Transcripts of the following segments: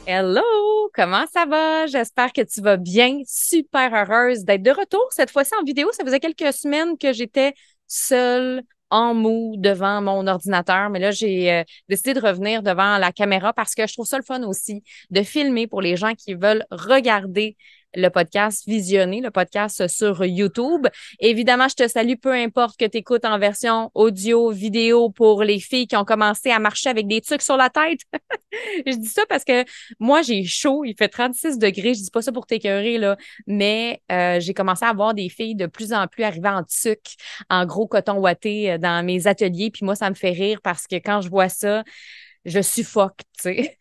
Hello, comment ça va? J'espère que tu vas bien. Super heureuse d'être de retour cette fois-ci en vidéo. Ça faisait quelques semaines que j'étais seule en mou devant mon ordinateur, mais là, j'ai décidé de revenir devant la caméra parce que je trouve ça le fun aussi de filmer pour les gens qui veulent regarder le podcast, visionner le podcast sur YouTube. Évidemment, je te salue, peu importe que tu écoutes en version audio, vidéo pour les filles qui ont commencé à marcher avec des trucs sur la tête. Je dis ça parce que moi, j'ai chaud, il fait 36 degrés. Je dis pas ça pour t'écœurer, là, mais j'ai commencé à voir des filles de plus en plus arriver en tuque, en gros coton ouaté dans mes ateliers. Puis moi, ça me fait rire parce que quand je vois ça, je suffoque, tu sais.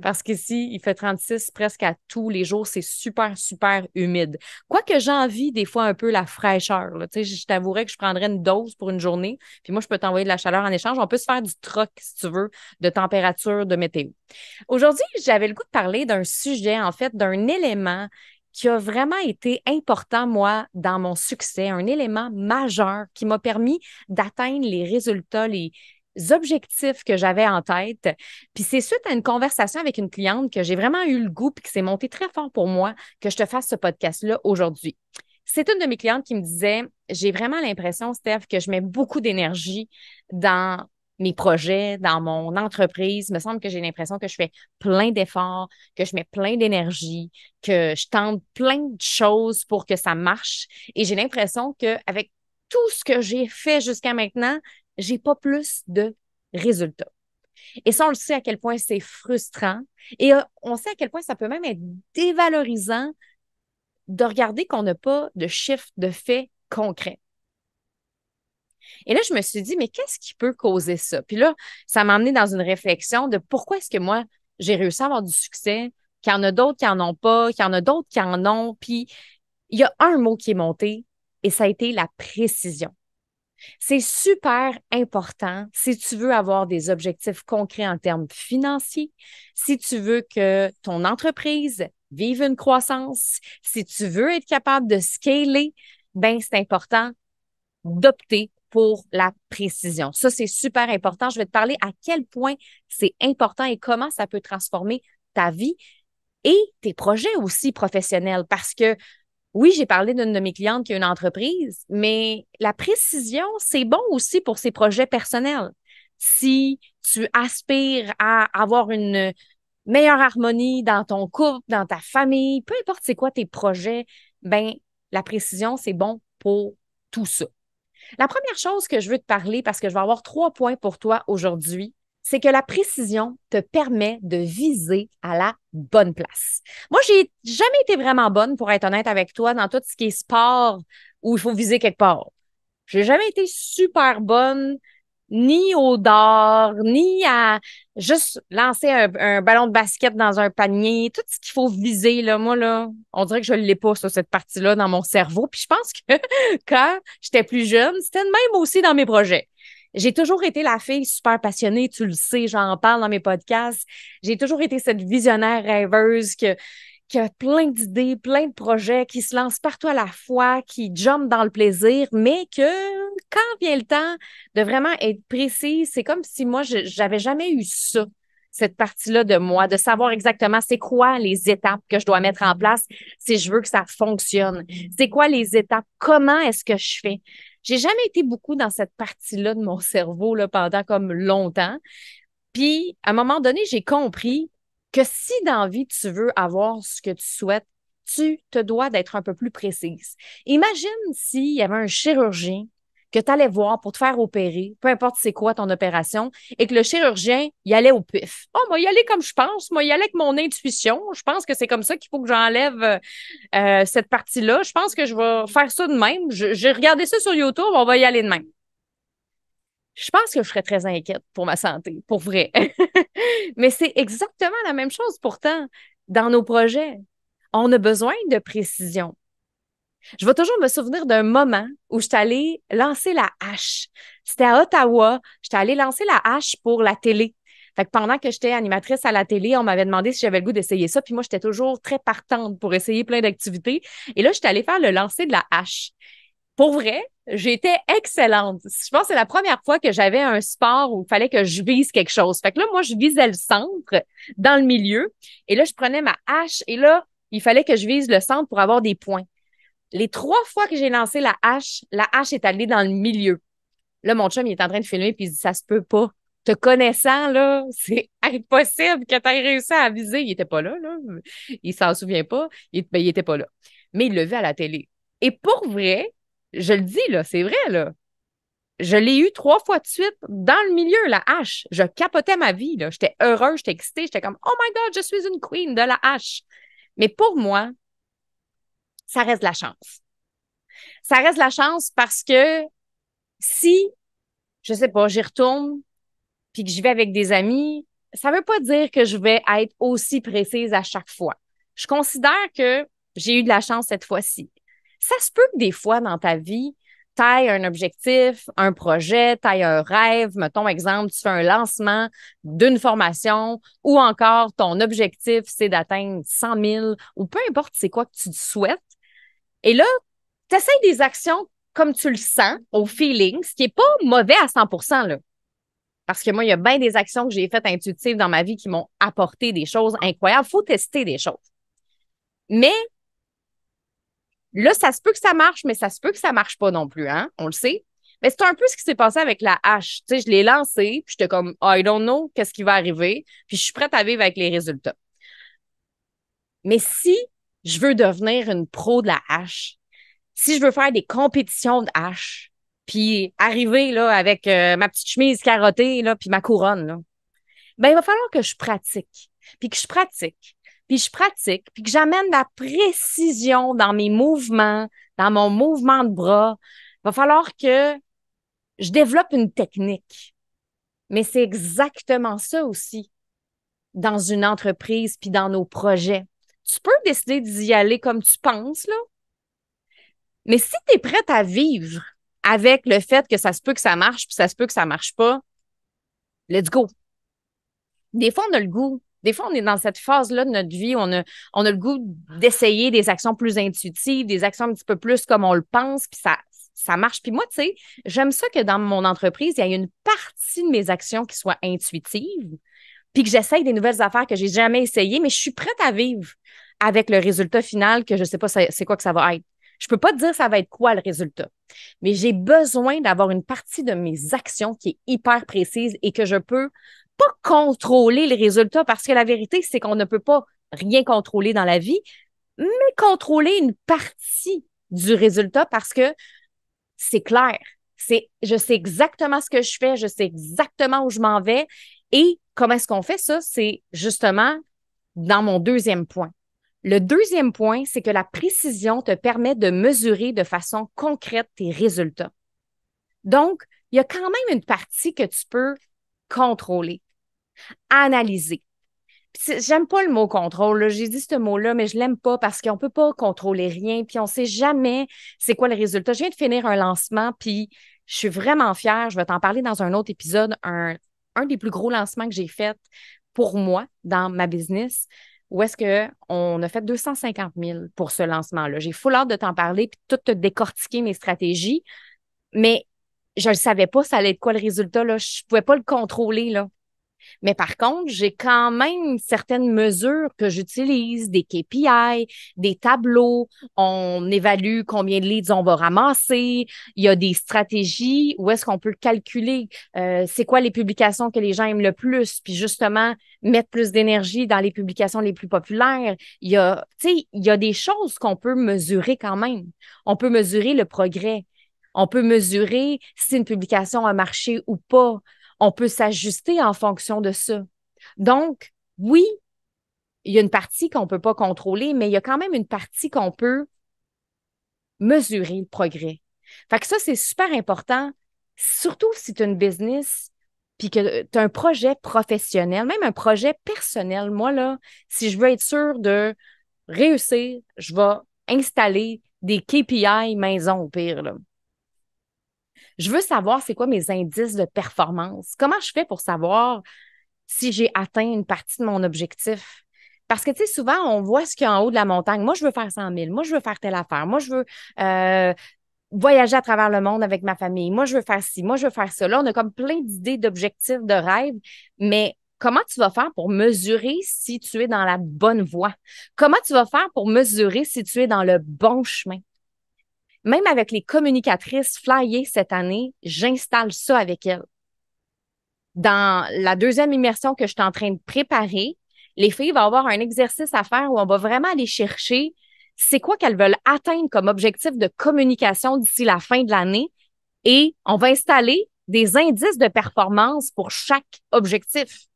Parce qu'ici, il fait 36 presque à tous les jours. C'est super, super humide. Quoique j'ai envie, des fois, un peu la fraîcheur. Là. Tu sais, je t'avouerais que je prendrais une dose pour une journée. Puis moi, je peux t'envoyer de la chaleur en échange. On peut se faire du troc, si tu veux, de température, de météo. Aujourd'hui, j'avais le goût de parler d'un sujet, en fait, d'un élément qui a vraiment été important, moi, dans mon succès, un élément majeur qui m'a permis d'atteindre les résultats, les objectifs que j'avais en tête. Puis c'est suite à une conversation avec une cliente que j'ai vraiment eu le goût puis que c'est monté très fort pour moi que je te fasse ce podcast-là aujourd'hui. C'est une de mes clientes qui me disait, j'ai vraiment l'impression, Steph, que je mets beaucoup d'énergie dans mes projets, dans mon entreprise. Il me semble que j'ai l'impression que je fais plein d'efforts, que je mets plein d'énergie, que je tente plein de choses pour que ça marche. Et j'ai l'impression qu'avec tout ce que j'ai fait jusqu'à maintenant, j'ai pas plus de résultats. Et ça, on le sait à quel point c'est frustrant. Et on sait à quel point ça peut même être dévalorisant de regarder qu'on n'a pas de chiffres, de faits concrets. Et là, je me suis dit, mais qu'est-ce qui peut causer ça? Puis là, ça m'a amené dans une réflexion de pourquoi est-ce que moi, j'ai réussi à avoir du succès, qu'il y en a d'autres qui en ont pas, qu'il y en a d'autres qui en ont. Puis il y a un mot qui est monté et ça a été la précision. C'est super important si tu veux avoir des objectifs concrets en termes financiers, si tu veux que ton entreprise vive une croissance, si tu veux être capable de scaler, ben c'est important d'opter pour la précision. Ça, c'est super important. Je vais te parler à quel point c'est important et comment ça peut transformer ta vie et tes projets aussi professionnels. Parce que oui, j'ai parlé d'une de mes clientes qui a une entreprise, mais la précision, c'est bon aussi pour ses projets personnels. Si tu aspires à avoir une meilleure harmonie dans ton couple, dans ta famille, peu importe c'est quoi tes projets, ben la précision, c'est bon pour tout ça. La première chose que je veux te parler, parce que je vais avoir 3 points pour toi aujourd'hui, c'est que la précision te permet de viser à la bonne place. Moi, j'ai jamais été vraiment bonne, pour être honnête avec toi, dans tout ce qui est sport où il faut viser quelque part. J'ai jamais été super bonne ni au dard, ni à juste lancer un ballon de basket dans un panier, tout ce qu'il faut viser, là, moi, là, on dirait que je ne l'ai pas, sur cette partie-là, dans mon cerveau. Puis je pense que quand j'étais plus jeune, c'était le même aussi dans mes projets. J'ai toujours été la fille super passionnée, tu le sais, j'en parle dans mes podcasts. J'ai toujours été cette visionnaire rêveuse qui a plein d'idées, plein de projets, qui se lancent partout à la fois, qui jump dans le plaisir, mais que quand vient le temps de vraiment être précis, c'est comme si moi, j'avais jamais eu ça, cette partie-là de moi, de savoir exactement c'est quoi les étapes que je dois mettre en place si je veux que ça fonctionne. C'est quoi les étapes? Comment est-ce que je fais? J'ai jamais été beaucoup dans cette partie-là de mon cerveau là, pendant comme longtemps. Puis, à un moment donné, j'ai compris que si dans la vie, tu veux avoir ce que tu souhaites, tu te dois d'être un peu plus précise. Imagine s'il y avait un chirurgien que tu allais voir pour te faire opérer, peu importe c'est quoi ton opération, et que le chirurgien y allait au pif. Oh, moi, y aller comme je pense, moi, y aller avec mon intuition. Je pense que c'est comme ça qu'il faut que j'enlève cette partie-là. Je pense que je vais faire ça de même. J'ai regardé ça sur YouTube, on va y aller de même. Je pense que je serais très inquiète pour ma santé, pour vrai. Mais c'est exactement la même chose pourtant dans nos projets. On a besoin de précision. Je vais toujours me souvenir d'un moment où je suis allée lancer la hache. C'était à Ottawa. J'étais allée lancer la hache pour la télé. Fait que pendant que j'étais animatrice à la télé, on m'avait demandé si j'avais le goût d'essayer ça. Puis moi, j'étais toujours très partante pour essayer plein d'activités. Et là, j'étais allée faire le lancer de la hache. Pour vrai, j'étais excellente. Je pense que c'est la première fois que j'avais un sport où il fallait que je vise quelque chose. Fait que là, moi, je visais le centre dans le milieu. Et là, je prenais ma hache et là, il fallait que je vise le centre pour avoir des points. Les 3 fois que j'ai lancé la hache est allée dans le milieu. Là, mon chum, il est en train de filmer puis il dit, ça se peut pas. Te connaissant, là, c'est impossible que tu aies réussi à viser. Il était pas là, là. Il s'en souvient pas. Il était pas là. Mais il l'a vu à la télé. Et pour vrai, je le dis, là, c'est vrai, là. Je l'ai eu 3 fois de suite dans le milieu, la hache. Je capotais ma vie, là. J'étais heureuse, j'étais excitée, j'étais comme, oh my God, je suis une queen de la hache. Mais pour moi, ça reste de la chance. Ça reste de la chance parce que si, je sais pas, j'y retourne puis que j'y vais avec des amis, ça veut pas dire que je vais être aussi précise à chaque fois. Je considère que j'ai eu de la chance cette fois-ci. Ça se peut que des fois dans ta vie, tu aies un objectif, un projet, tu aies un rêve. Mettons, exemple, tu fais un lancement d'une formation ou encore ton objectif, c'est d'atteindre 100 000 ou peu importe c'est quoi que tu te souhaites. Et là, tu essaies des actions comme tu le sens, au feeling, ce qui est pas mauvais à 100%, là. Parce que moi, il y a bien des actions que j'ai faites intuitives dans ma vie qui m'ont apporté des choses incroyables. Il faut tester des choses. Mais là, ça se peut que ça marche, mais ça se peut que ça marche pas non plus, hein? On le sait. Mais c'est un peu ce qui s'est passé avec la hache. Tu sais, je l'ai lancée, puis j'étais comme, I don't know, qu'est-ce qui va arriver, puis je suis prête à vivre avec les résultats. Mais si je veux devenir une pro de la hache, si je veux faire des compétitions de hache, puis arriver là avec ma petite chemise carottée là, puis ma couronne là, ben il va falloir que je pratique, puis que je pratique, puis je pratique, puis que j'amène la précision dans mes mouvements, dans mon mouvement de bras. Il va falloir que je développe une technique. Mais c'est exactement ça aussi dans une entreprise puis dans nos projets. Tu peux décider d'y aller comme tu penses, là, mais si tu es prête à vivre avec le fait que ça se peut que ça marche puis ça se peut que ça marche pas, let's go. Des fois, on a le goût. Des fois, on est dans cette phase-là de notre vie où on a le goût d'essayer des actions plus intuitives, des actions un petit peu plus comme on le pense, puis ça marche. Puis moi, tu sais, j'aime ça que dans mon entreprise, il y a une partie de mes actions qui soit intuitive, puis que j'essaye des nouvelles affaires que j'ai jamais essayées, mais je suis prête à vivre avec le résultat final que je sais pas c'est quoi que ça va être. Je peux pas te dire ça va être quoi le résultat, mais j'ai besoin d'avoir une partie de mes actions qui est hyper précise et que je peux pas contrôler les résultats parce que la vérité, c'est qu'on ne peut pas rien contrôler dans la vie, mais contrôler une partie du résultat parce que c'est clair. Je sais exactement ce que je fais, je sais exactement où je m'en vais. Et comment est-ce qu'on fait ça? C'est justement dans mon deuxième point. Le deuxième point, c'est que la précision te permet de mesurer de façon concrète tes résultats. Donc, il y a quand même une partie que tu peux contrôler, analyser. J'aime pas le mot contrôle, là. J'ai dit ce mot-là, mais je l'aime pas parce qu'on peut pas contrôler rien, puis on sait jamais c'est quoi le résultat. Je viens de finir un lancement, puis je suis vraiment fière. Je vais t'en parler dans un autre épisode, un des plus gros lancements que j'ai fait pour moi dans ma business, où est-ce qu'on a fait 250 000 pour ce lancement-là. J'ai full hâte de t'en parler, puis tout te décortiquer mes stratégies, mais je ne savais pas ça allait être quoi le résultat, là. Je pouvais pas le contrôler, là. Mais par contre, j'ai quand même certaines mesures que j'utilise, des KPI, des tableaux. On évalue combien de leads on va ramasser. Il y a des stratégies où est-ce qu'on peut calculer c'est quoi les publications que les gens aiment le plus, puis justement mettre plus d'énergie dans les publications les plus populaires. Tu sais, il y a des choses qu'on peut mesurer quand même. On peut mesurer le progrès. On peut mesurer si une publication a marché ou pas. On peut s'ajuster en fonction de ça. Donc, oui, il y a une partie qu'on ne peut pas contrôler, mais il y a quand même une partie qu'on peut mesurer le progrès. Fait que ça, c'est super important, surtout si tu as une business puis que tu as un projet professionnel, même un projet personnel. Moi, là, si je veux être sûre de réussir, je vais installer des KPI maison au pire, là. Je veux savoir c'est quoi mes indices de performance. Comment je fais pour savoir si j'ai atteint une partie de mon objectif? Parce que, tu sais, souvent, on voit ce qu'il y a en haut de la montagne. Moi, je veux faire 100 000. Moi, je veux faire telle affaire. Moi, je veux voyager à travers le monde avec ma famille. Moi, je veux faire ci, moi, je veux faire ça. Là, on a comme plein d'idées, d'objectifs, de rêves, mais comment tu vas faire pour mesurer si tu es dans la bonne voie? Comment tu vas faire pour mesurer si tu es dans le bon chemin? Même avec les communicatrices flyées cette année, j'installe ça avec elles. Dans la deuxième immersion que je suis en train de préparer, les filles vont avoir un exercice à faire où on va vraiment aller chercher c'est quoi qu'elles veulent atteindre comme objectif de communication d'ici la fin de l'année et on va installer des indices de performance pour chaque objectif.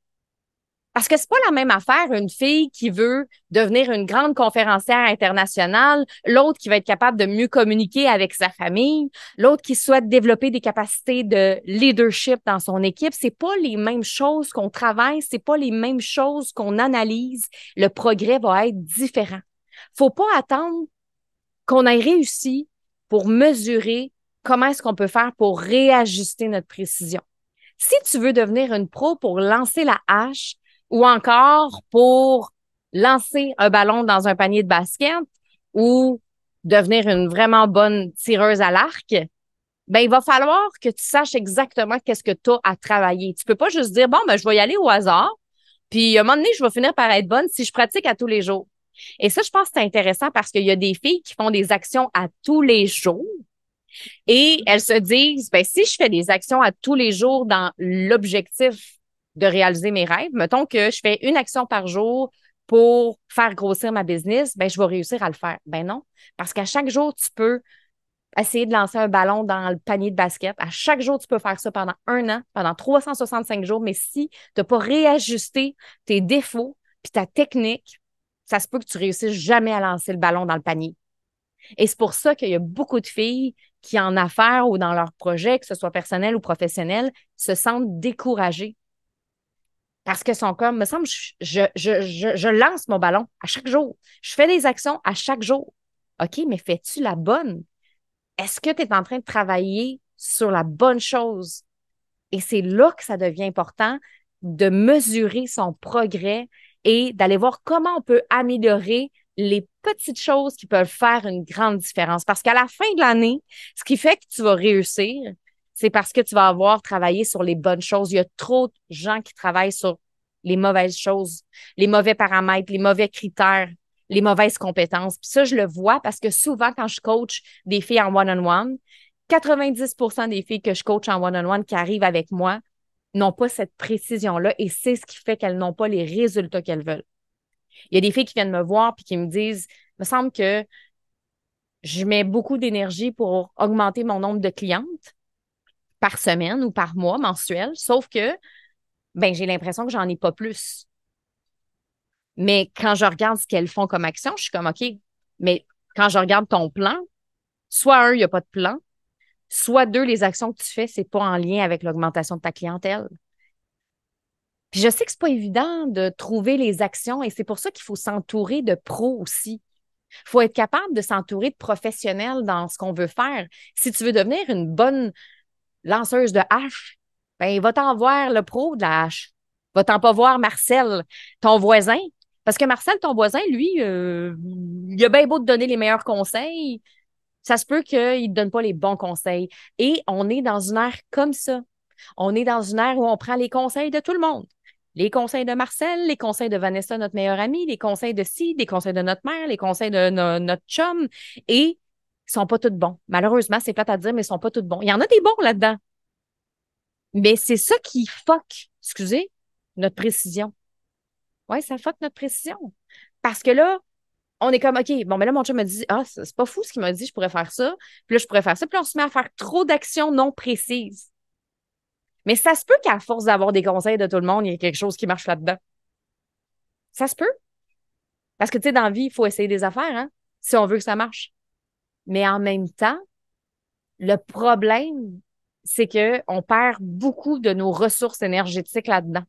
Parce que c'est pas la même affaire, une fille qui veut devenir une grande conférencière internationale, l'autre qui va être capable de mieux communiquer avec sa famille, l'autre qui souhaite développer des capacités de leadership dans son équipe. C'est pas les mêmes choses qu'on travaille, c'est pas les mêmes choses qu'on analyse. Le progrès va être différent. Faut pas attendre qu'on ait réussi pour mesurer comment est-ce qu'on peut faire pour réajuster notre précision. Si tu veux devenir une pro pour lancer la hache ou encore pour lancer un ballon dans un panier de basket ou devenir une vraiment bonne tireuse à l'arc, ben il va falloir que tu saches exactement qu'est-ce que tu as à travailler. Tu peux pas juste dire, bon, ben je vais y aller au hasard, puis à un moment donné, je vais finir par être bonne si je pratique à tous les jours. Et ça, je pense que c'est intéressant parce qu'il y a des filles qui font des actions à tous les jours et elles se disent, ben, si je fais des actions à tous les jours dans l'objectif de réaliser mes rêves, mettons que je fais une action par jour pour faire grossir ma business, ben, je vais réussir à le faire. Ben non, parce qu'à chaque jour, tu peux essayer de lancer un ballon dans le panier de basket. À chaque jour, tu peux faire ça pendant un an, pendant 365 jours, mais si tu n'as pas réajusté tes défauts puis ta technique, ça se peut que tu réussisses jamais à lancer le ballon dans le panier. Et c'est pour ça qu'il y a beaucoup de filles qui, en affaires ou dans leurs projets, que ce soit personnel ou professionnel, se sentent découragées. Parce que sont comme, me semble, je lance mon ballon à chaque jour. Je fais des actions à chaque jour. OK, mais fais-tu la bonne? Est-ce que tu es en train de travailler sur la bonne chose? Et c'est là que ça devient important de mesurer son progrès et d'aller voir comment on peut améliorer les petites choses qui peuvent faire une grande différence. Parce qu'à la fin de l'année, ce qui fait que tu vas réussir, c'est parce que tu vas avoir travaillé sur les bonnes choses. Il y a trop de gens qui travaillent sur les mauvaises choses, les mauvais paramètres, les mauvais critères, les mauvaises compétences. Puis ça, je le vois parce que souvent, quand je coach des filles en one-on-one, 90% des filles que je coach en one-on-one qui arrivent avec moi n'ont pas cette précision-là et c'est ce qui fait qu'elles n'ont pas les résultats qu'elles veulent. Il y a des filles qui viennent me voir puis qui me disent, il me semble que je mets beaucoup d'énergie pour augmenter mon nombre de clientes par semaine ou par mois mensuel, sauf que ben j'ai l'impression que j'en ai pas plus. Mais quand je regarde ce qu'elles font comme action, je suis comme OK, mais quand je regarde ton plan, soit un, il n'y a pas de plan, soit deux, les actions que tu fais, c'est pas en lien avec l'augmentation de ta clientèle. Puis je sais que c'est pas évident de trouver les actions et c'est pour ça qu'il faut s'entourer de pros aussi. Il faut être capable de s'entourer de professionnels dans ce qu'on veut faire. Si tu veux devenir une bonne lanceuse de hache, ben va-t'en voir le pro de la hache. Va-t'en pas voir Marcel, ton voisin. Parce que Marcel, ton voisin, lui, il a bien beau te donner les meilleurs conseils, ça se peut qu'il ne te donne pas les bons conseils. Et on est dans une ère comme ça. On est dans une ère où on prend les conseils de tout le monde. Les conseils de Marcel, les conseils de Vanessa, notre meilleure amie, les conseils de Sid, les conseils de notre mère, les conseils de notre chum. Et ils sont pas tous bons. Malheureusement, c'est plate à dire, mais ils sont pas tous bons. Il y en a des bons là-dedans. Mais c'est ça qui fuck, excusez, notre précision. Oui, ça fuck notre précision. Parce que là, on est comme, OK, bon, mais là, mon chum me dit, ah, c'est pas fou ce qu'il m'a dit, je pourrais faire ça. Puis là, je pourrais faire ça. Puis là, on se met à faire trop d'actions non précises. Mais ça se peut qu'à force d'avoir des conseils de tout le monde, il y ait quelque chose qui marche là-dedans. Ça se peut. Parce que, tu sais, dans la vie, il faut essayer des affaires, hein, si on veut que ça marche. Mais en même temps, le problème, c'est que on perd beaucoup de nos ressources énergétiques là-dedans.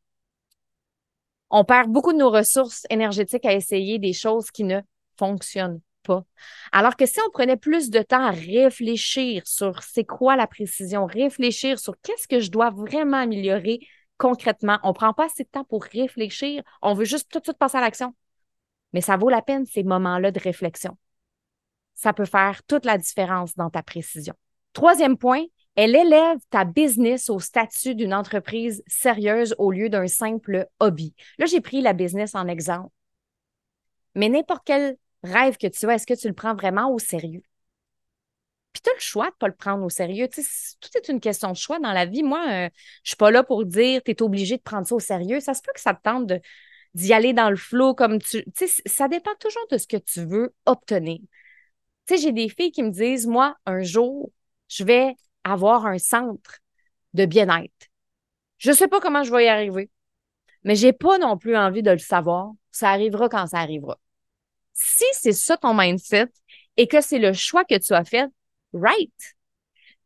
On perd beaucoup de nos ressources énergétiques à essayer des choses qui ne fonctionnent pas. Alors que si on prenait plus de temps à réfléchir sur c'est quoi la précision, réfléchir sur qu'est-ce que je dois vraiment améliorer concrètement, on prend pas assez de temps pour réfléchir, on veut juste tout de suite passer à l'action. Mais ça vaut la peine ces moments-là de réflexion. ça peut faire toute la différence dans ta précision. Troisième point, elle élève ta business au statut d'une entreprise sérieuse au lieu d'un simple hobby. Là, j'ai pris la business en exemple. Mais n'importe quel rêve que tu as, est-ce que tu le prends vraiment au sérieux? Puis tu as le choix de ne pas le prendre au sérieux. Tu sais, tout est une question de choix dans la vie. Moi, je ne suis pas là pour dire tu es obligé de prendre ça au sérieux. Ça se peut que ça te tente d'y aller dans le flow comme tu. Tu sais, ça dépend toujours de ce que tu veux obtenir. Tu sais, j'ai des filles qui me disent, moi, un jour, je vais avoir un centre de bien-être. Je ne sais pas comment je vais y arriver, mais je n'ai pas non plus envie de le savoir. Ça arrivera quand ça arrivera. Si c'est ça ton mindset et que c'est le choix que tu as fait, right.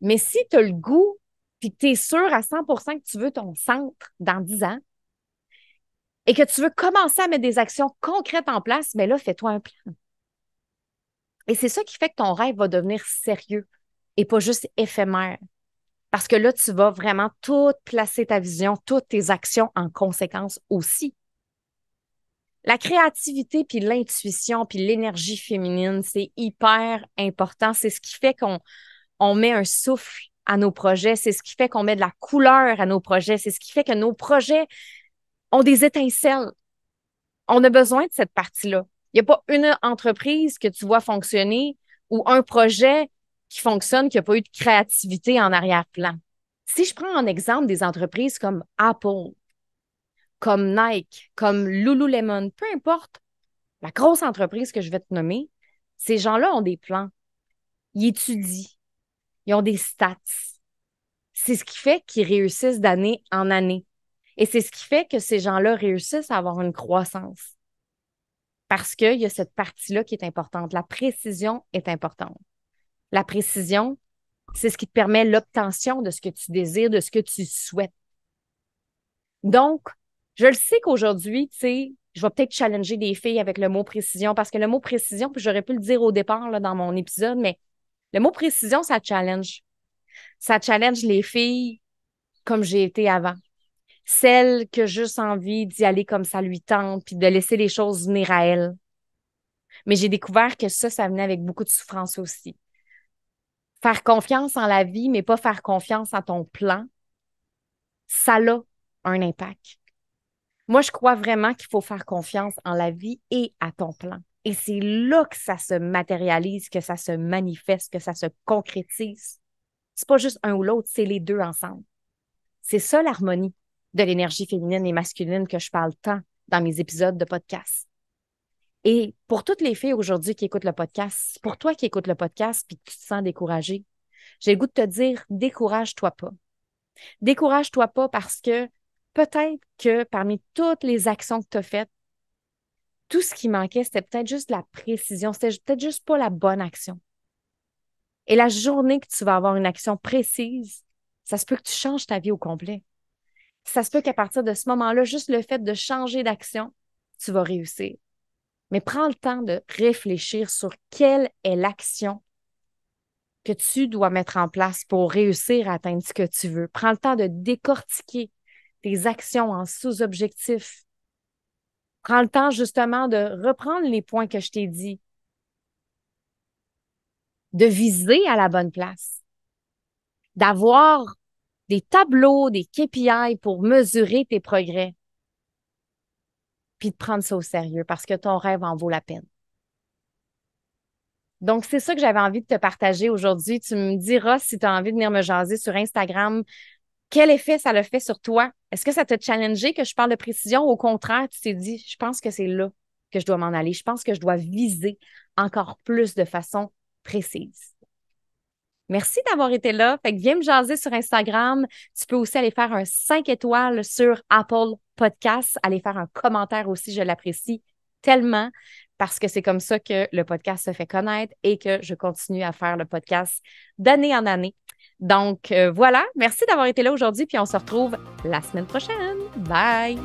Mais si tu as le goût puis que tu es sûr à 100% que tu veux ton centre dans 10 ans et que tu veux commencer à mettre des actions concrètes en place, bien là, fais-toi un plan. Et c'est ça qui fait que ton rêve va devenir sérieux et pas juste éphémère. Parce que là, tu vas vraiment tout placer ta vision, toutes tes actions en conséquence aussi. La créativité, puis l'intuition, puis l'énergie féminine, c'est hyper important. C'est ce qui fait qu'on met un souffle à nos projets. C'est ce qui fait qu'on met de la couleur à nos projets. C'est ce qui fait que nos projets ont des étincelles. On a besoin de cette partie-là. Il n'y a pas une entreprise que tu vois fonctionner ou un projet qui fonctionne qui n'a pas eu de créativité en arrière-plan. Si je prends en exemple des entreprises comme Apple, comme Nike, comme Lululemon, peu importe la grosse entreprise que je vais te nommer, ces gens-là ont des plans. Ils étudient. Ils ont des stats. C'est ce qui fait qu'ils réussissent d'année en année. Et c'est ce qui fait que ces gens-là réussissent à avoir une croissance. Parce qu'il y a cette partie-là qui est importante. La précision est importante. La précision, c'est ce qui te permet l'obtention de ce que tu désires, de ce que tu souhaites. Donc, je le sais qu'aujourd'hui, tu sais, je vais peut-être challenger des filles avec le mot précision parce que le mot précision, puis j'aurais pu le dire au départ là, dans mon épisode, mais le mot précision, ça challenge. Ça challenge les filles comme j'ai été avant. Celles qui ont juste envie d'y aller comme ça lui tente puis de laisser les choses venir à elles. Mais j'ai découvert que ça venait avec beaucoup de souffrance aussi. Faire confiance en la vie, mais pas faire confiance à ton plan, ça a un impact. Moi, je crois vraiment qu'il faut faire confiance en la vie et à ton plan. Et c'est là que ça se matérialise, que ça se manifeste, que ça se concrétise. C'est pas juste un ou l'autre, c'est les deux ensemble. C'est ça l'harmonie de l'énergie féminine et masculine que je parle tant dans mes épisodes de podcast. Et pour toutes les filles aujourd'hui qui écoutent le podcast, pour toi qui écoutes le podcast puis que tu te sens découragée, j'ai le goût de te dire, décourage-toi pas. Décourage-toi pas parce que peut-être que parmi toutes les actions que tu as faites, tout ce qui manquait, c'était peut-être juste la précision, c'était peut-être juste pas la bonne action. Et la journée que tu vas avoir une action précise, ça se peut que tu changes ta vie au complet. Ça se peut qu'à partir de ce moment-là, juste le fait de changer d'action, tu vas réussir. Mais prends le temps de réfléchir sur quelle est l'action que tu dois mettre en place pour réussir à atteindre ce que tu veux. Prends le temps de décortiquer tes actions en sous-objectifs. Prends le temps justement de reprendre les points que je t'ai dit, de viser à la bonne place, d'avoir des tableaux, des KPI pour mesurer tes progrès, puis de prendre ça au sérieux parce que ton rêve en vaut la peine. Donc, c'est ça que j'avais envie de te partager aujourd'hui. Tu me diras si tu as envie de venir me jaser sur Instagram. Quel effet ça l'a fait sur toi? Est-ce que ça t'a challengé que je parle de précision? Au contraire, tu t'es dit, je pense que c'est là que je dois m'en aller. Je pense que je dois viser encore plus de façon précise. Merci d'avoir été là. Fait que viens me jaser sur Instagram. Tu peux aussi aller faire un 5 étoiles sur Apple Podcasts. Aller faire un commentaire aussi, je l'apprécie tellement parce que c'est comme ça que le podcast se fait connaître et que je continue à faire le podcast d'année en année. Donc voilà, merci d'avoir été là aujourd'hui puis on se retrouve la semaine prochaine. Bye!